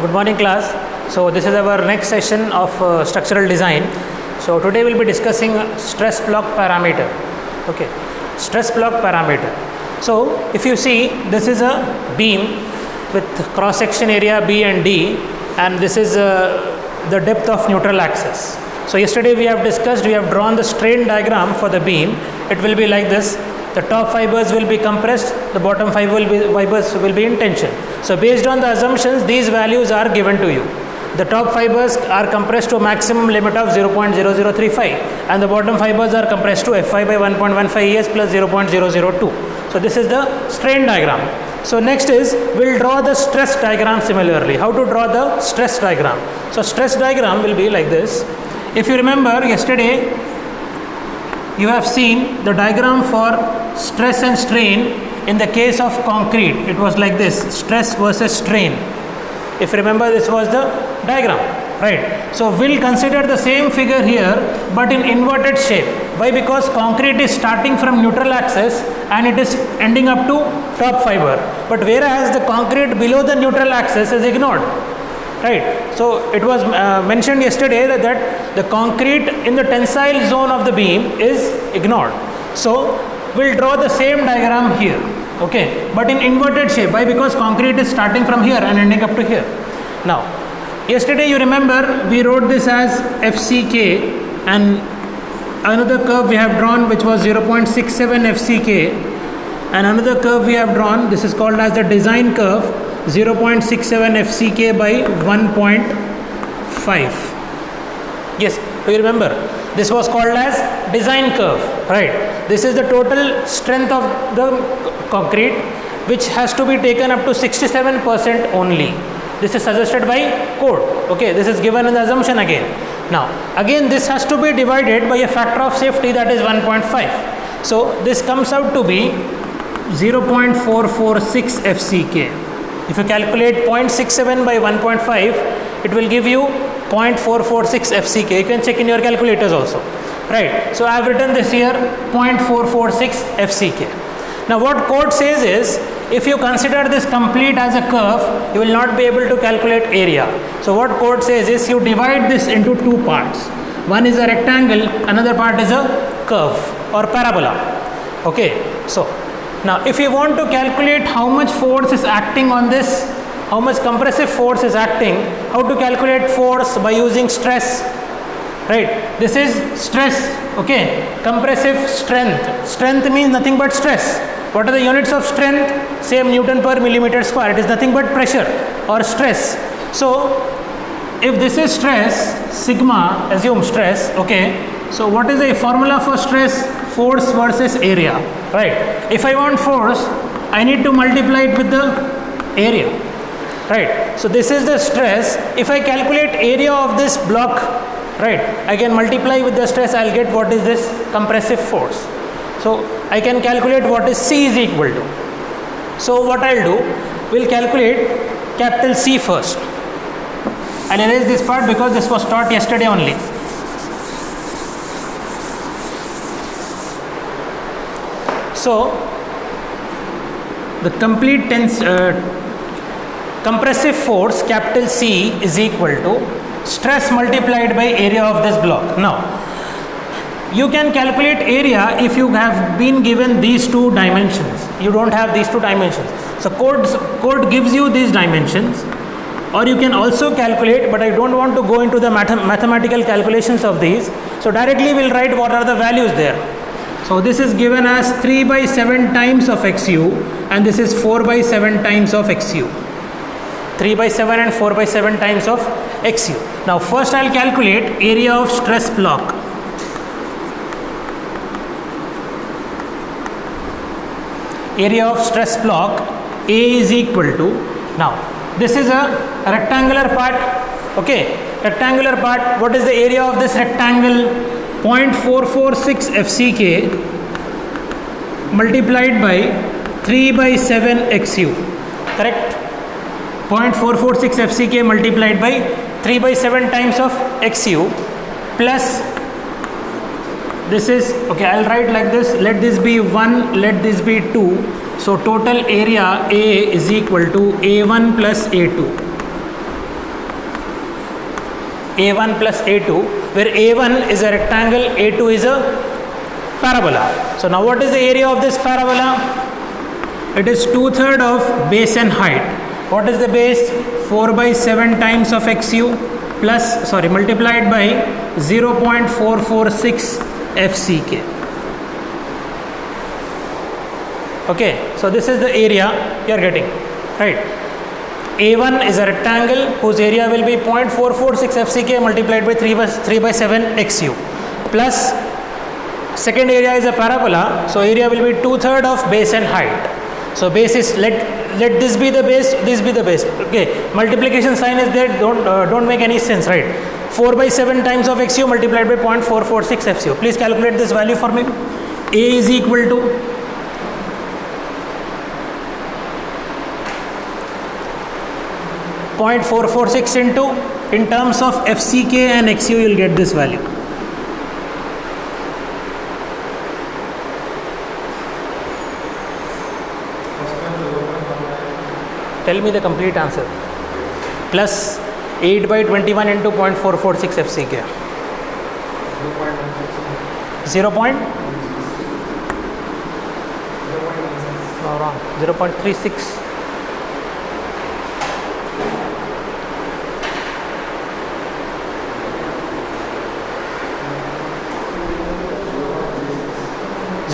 Good morning class. So this is our next session of structural design. So today we'll be discussing stress block parameter. Okay, stress block parameter. So if you see, this is a beam with cross section area B and D, and this is the depth of neutral axis. So yesterday we have drawn the strain diagram for the beam. It will be like this. The top fibers will be compressed, the bottom fibers will be in tension. So based on the assumptions, these values are given to you. The top fibers are compressed to a maximum limit of 0.0035 and the bottom fibers are compressed to Fy by 1.15 ES plus 0.002. So this is the strain diagram. So next is, we'll draw the stress diagram similarly. How to draw the stress diagram? So stress diagram will be like this. If you remember yesterday, you have seen the diagram for stress and strain in the case of concrete. It was like this, stress versus strain. If you remember, this was the diagram, right? So we'll consider the same figure here but in inverted shape. Why? Because concrete is starting from neutral axis and it is ending up to top fiber, but whereas the concrete below the neutral axis is ignored. Right. So it was mentioned yesterday that the concrete in the tensile zone of the beam is ignored. So we'll draw the same diagram here, okay, but in inverted shape. Why? Because concrete is starting from here and ending up to here. Now, yesterday you remember we wrote this as FCK, and another curve we have drawn which was 0.67 FCK, and another curve we have drawn, this is called as the design curve, 0.67 FCK by 1.5. Yes, do you remember? This was called as design curve, right? This is the total strength of the concrete which has to be taken up to 67% only. This is suggested by code. Okay, this is given in the assumption again. Now, again this has to be divided by a factor of safety, that is 1.5. So this comes out to be 0.446 FCK. If you calculate 0.67 by 1.5, it will give you 0.446 FCK. You can check in your calculators also, right? So I have written this here, 0.446 FCK. Now what code says is, if you consider this complete as a curve, you will not be able to calculate area. So what code says is, you divide this into two parts. One is a rectangle, another part is a curve or parabola. Okay, so now if you want to calculate how much force is acting on this, how much compressive force is acting, how to calculate force? By using stress, right? This is stress, okay. Compressive strength. Strength means nothing but stress. What are the units of strength? Same, Newton per millimeter square. It is nothing but pressure or stress. So if this is stress, sigma, assume stress, okay. So what is the formula for stress? Force versus area, right? If I want force, I need to multiply it with the area, right? So this is the stress. If I calculate area of this block, right, I can multiply with the stress, I'll get what is this compressive force. So I can calculate what is C is equal to. So what I'll do, we'll calculate capital C first. I'll erase this part because this was taught yesterday only. So the complete compressive force capital C is equal to stress multiplied by area of this block. Now you can calculate area if you have been given these two dimensions. You don't have these two dimensions. So code gives you these dimensions, or you can also calculate, but I don't want to go into the mathematical calculations of these. So directly we'll write what are the values there. So this is given as 3 by 7 times of XU, and this is 4 by 7 times of XU. 3 by 7 and 4 by 7 times of XU. Now first I'll calculate area of stress block. Area of stress block, A is equal to, now this is a rectangular part, okay. Rectangular part, what is the area of this rectangle? 0.446 FCK multiplied by 3 by 7 XU, correct? 0.446 FCK multiplied by 3 by 7 times of XU plus, this is, okay, I'll write like this, let this be 1, let this be 2. So total area A is equal to A1 plus A2. A1 plus A2, where A1 is a rectangle, A2 is a parabola. So now what is the area of this parabola? It is 2/3 of base and height. What is the base? 4 by 7 times of XU plus, multiplied by 0.446 FCK. Okay, so this is the area you are getting, right? A1 is a rectangle whose area will be 0.446 FCK multiplied by 3 by 7 XU plus second area is a parabola, so area will be 2/3 of base and height. So base is, let this be the base, this be the base. Okay, multiplication sign is there, don't make any sense, right? 4 by 7 times of XU multiplied by 0.446 FCU. Please calculate this value for me. A is equal to 0.446 into, in terms of FCK and XU, you will get this value. Tell me the complete answer. Plus 8 by 21 into 0.446 FCK. 0. No, wrong. 0.36.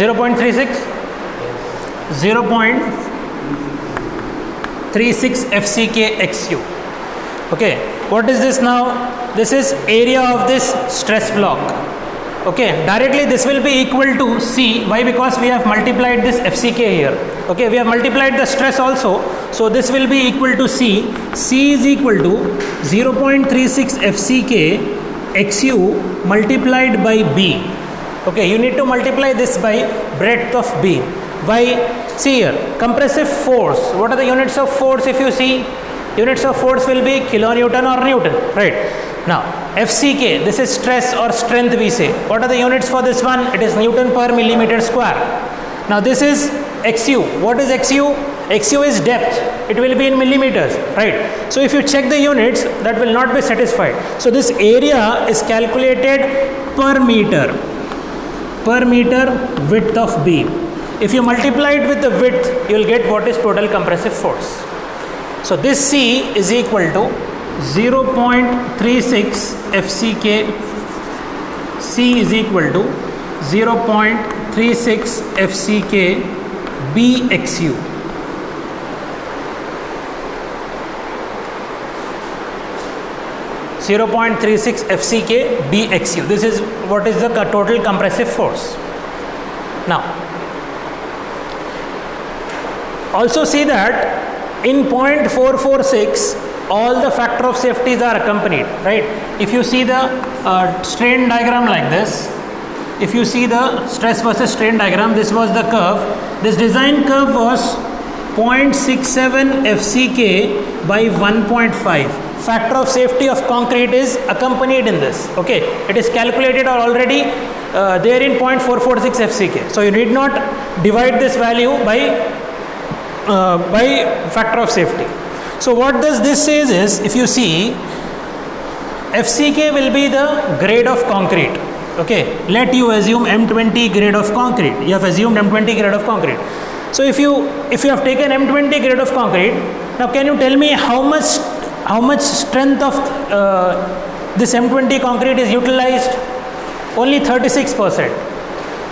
Zero 0.36 FCK XU. Okay, what is this now? This is area of this stress block. Okay, directly this will be equal to C. Why? Because we have multiplied this FCK here. Okay, we have multiplied the stress also, so this will be equal to C. C is equal to 0.36 FCK XU multiplied by B. Okay, you need to multiply this by breadth of beam. Why? See here, compressive force. What are the units of force? If you see, units of force will be kilonewton or Newton, right? Now FCK, this is stress or strength we say. What are the units for this one? It is Newton per millimeter square. Now this is XU. What is XU? XU is depth. It will be in millimeters, right? So if you check the units, that will not be satisfied. So this area is calculated per meter width of beam. If you multiply it with the width, you will get what is total compressive force. So this C is equal to 0.36 FCK. C is equal to 0.36 FCK BXU. (0.36 FCK BXU). This is what is the total compressive force. Now, also see that in 0.446, all the factor of safeties are accompanied, right? If you see the strain diagram like this, if you see the stress versus strain diagram, this was the curve. This design curve was 0.67 FCK by 1.5. Factor of safety of concrete is accompanied in this. Okay, it is calculated or already there in 0.446 FCK. So you need not divide this value by factor of safety. So what does this says is, if you see, FCK will be the grade of concrete. Okay, let you assume M20 grade of concrete. You have assumed M20 grade of concrete. So if you have taken M20 grade of concrete, now can you tell me how much strength of this M20 concrete is utilized? Only 36%.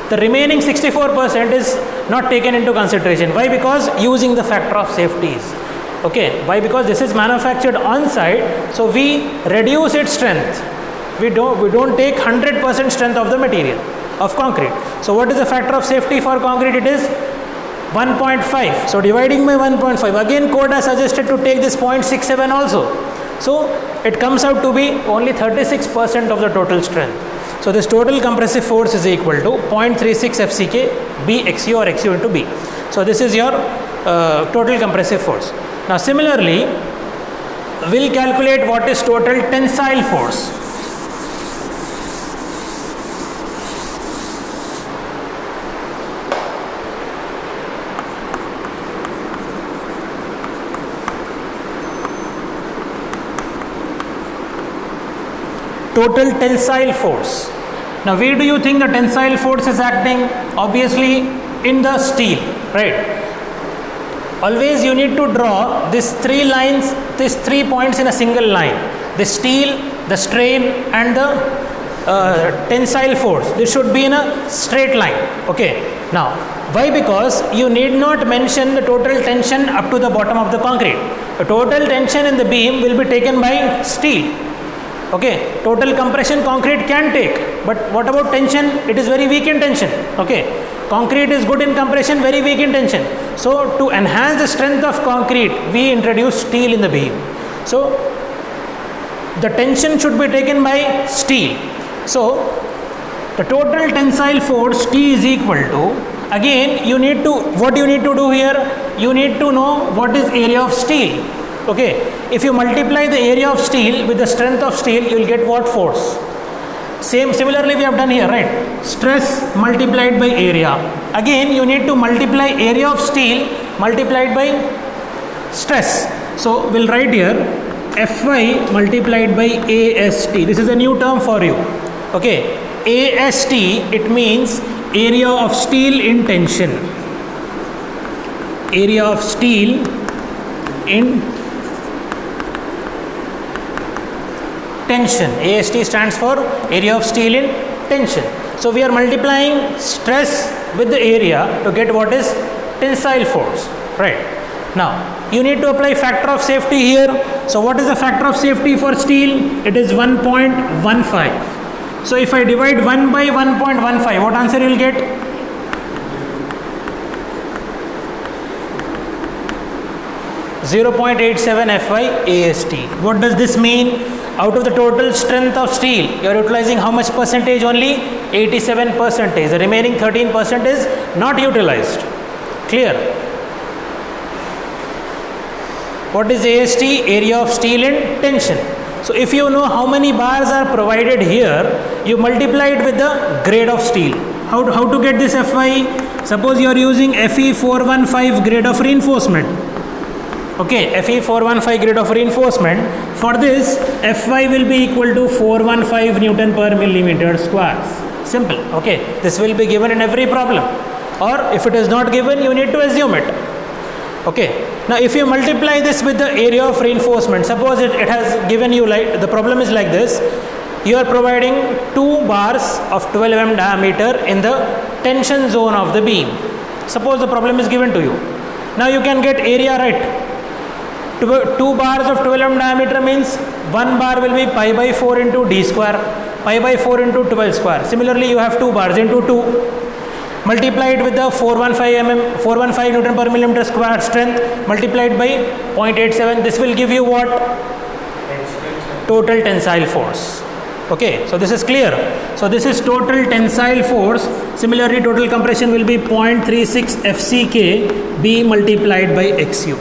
The remaining 64% is not taken into consideration. Why? Because using the factor of safeties. Okay, why? Because this is manufactured on site, so we reduce its strength. We don't take 100% strength of the material of concrete. So what is the factor of safety for concrete? It is 1.5. So dividing by 1.5, again code has suggested to take this 0.67 also. So it comes out to be only 36% of the total strength. So this total compressive force is equal to 0.36 FCK BXU or XU into B. So this is your total compressive force. Now similarly, we'll calculate what is total tensile force. total tensile force. Now where do you think the tensile force is acting? Obviously in the steel, right? Always you need to draw these three lines, these 3 points in a single line. The steel, the strain and the tensile force. This should be in a straight line. Okay. Now why? Because you need not mention the total tension up to the bottom of the concrete. The total tension in the beam will be taken by steel. Okay. Total compression concrete can take, but what about tension? It is very weak in tension. Okay. Concrete is good in compression, very weak in tension. So to enhance the strength of concrete, we introduce steel in the beam. So the tension should be taken by steel. So the total tensile force T is equal to, again you need to, what you need to do here, you need to know what is area of steel. Okay, if you multiply the area of steel with the strength of steel, you will get what force? Similarly we have done here, right? Stress multiplied by area. Again you need to multiply area of steel multiplied by stress. So we'll write here Fy multiplied by AST. This is a new term for you. Okay, AST, it means area of steel in tension. Area of steel in tension. AST stands for area of steel in tension. So we are multiplying stress with the area to get what is tensile force, right? Now you need to apply factor of safety here. So what is the factor of safety for steel? It is 1.15. So if I divide 1 by 1.15, what answer you will get? .87 Fy AST. What does this mean? Out of the total strength of steel, you are utilizing how much percentage only? 87%. The remaining 13% is not utilized. Clear? What is AST? Area of steel in tension. So if you know how many bars are provided here, you multiply it with the grade of steel. How to get this Fy? Suppose you are using Fe 415 grade of reinforcement. Okay, Fe 415 grade of reinforcement. For this, Fy will be equal to 415 Newton per millimeter squares. Simple. Okay, this will be given in every problem. Or if it is not given, you need to assume it. Okay. Now if you multiply this with the area of reinforcement, suppose it has given you, like, the problem is like this. You are providing 2 bars of 12 mm diameter in the tension zone of the beam. Suppose the problem is given to you. Now you can get area, right? 2 bars of 12 mm diameter means 1 bar will be pi by 4 into d square, pi by 4 into 12 square. Similarly you have 2 bars into 2. Multiplied with the 415 Newton per millimeter square strength multiplied by 0.87. This will give you what? Total tensile force. Okay, so this is clear. So this is total tensile force. Similarly, total compression will be 0.36 FCK B multiplied by XU.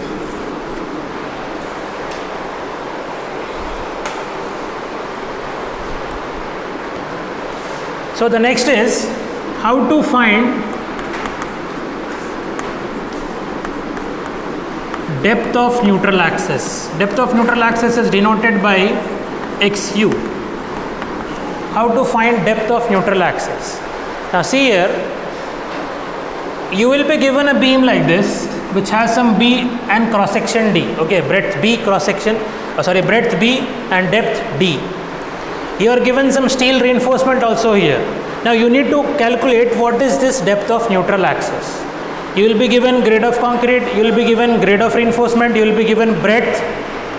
So the next is how to find depth of neutral axis. Depth of neutral axis is denoted by XU. How to find depth of neutral axis? Now see here, you will be given a beam like this which has some B and cross section D. Okay, breadth B, cross section, breadth B and depth D. You are given some steel reinforcement also here. Now you need to calculate what is this depth of neutral axis. You will be given grade of concrete, you will be given grade of reinforcement, you will be given breadth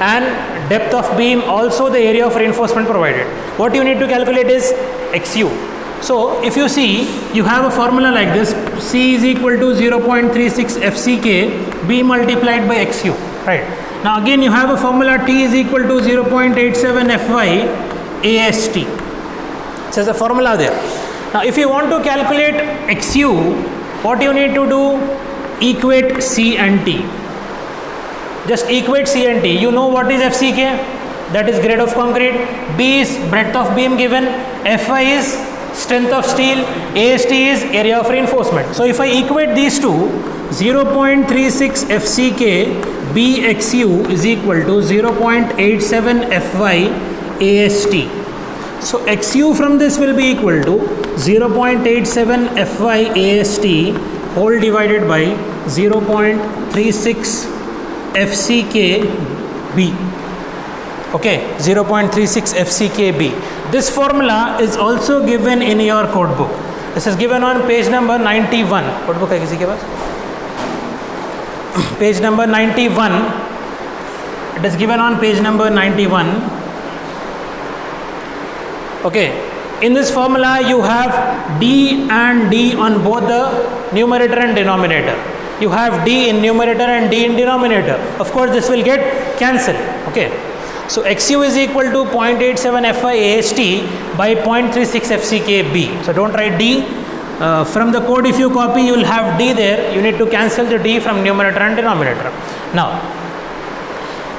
and depth of beam, also the area of reinforcement provided. What you need to calculate is XU. So if you see, you have a formula like this: C is equal to 0.36 FCK B multiplied by XU. Right. Now again you have a formula T is equal to 0.87 Fy AST. So there's a formula there. Now if you want to calculate XU, what you need to do? Equate C and T. Just equate C and T. You know what is FCK? That is grade of concrete. B is breadth of beam given. Fy is strength of steel. AST is area of reinforcement. So if I equate these two, 0.36 FCK BXU is equal to 0.87 Fy AST. So XU from this will be equal to 0.87 Fy AST whole divided by 0.36 FCKB. Okay, 0.36 FCKB. This formula is also given in your code book. This is given on page number 91. Code book है किसी के पास? Page number 91. It is given on page number 91. Okay. In this formula, you have D and D on both the numerator and denominator. You have D in numerator and D in denominator. Of course, this will get cancelled. Okay. So XU is equal to 0.87 Fy AST by 0.36 FCKB. So don't write D. From the code, if you copy, you will have D there. You need to cancel the D from numerator and denominator. Now,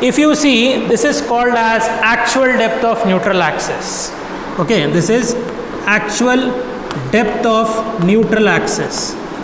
if you see, this is called as actual depth of neutral axis. Okay, this is actual depth of neutral axis.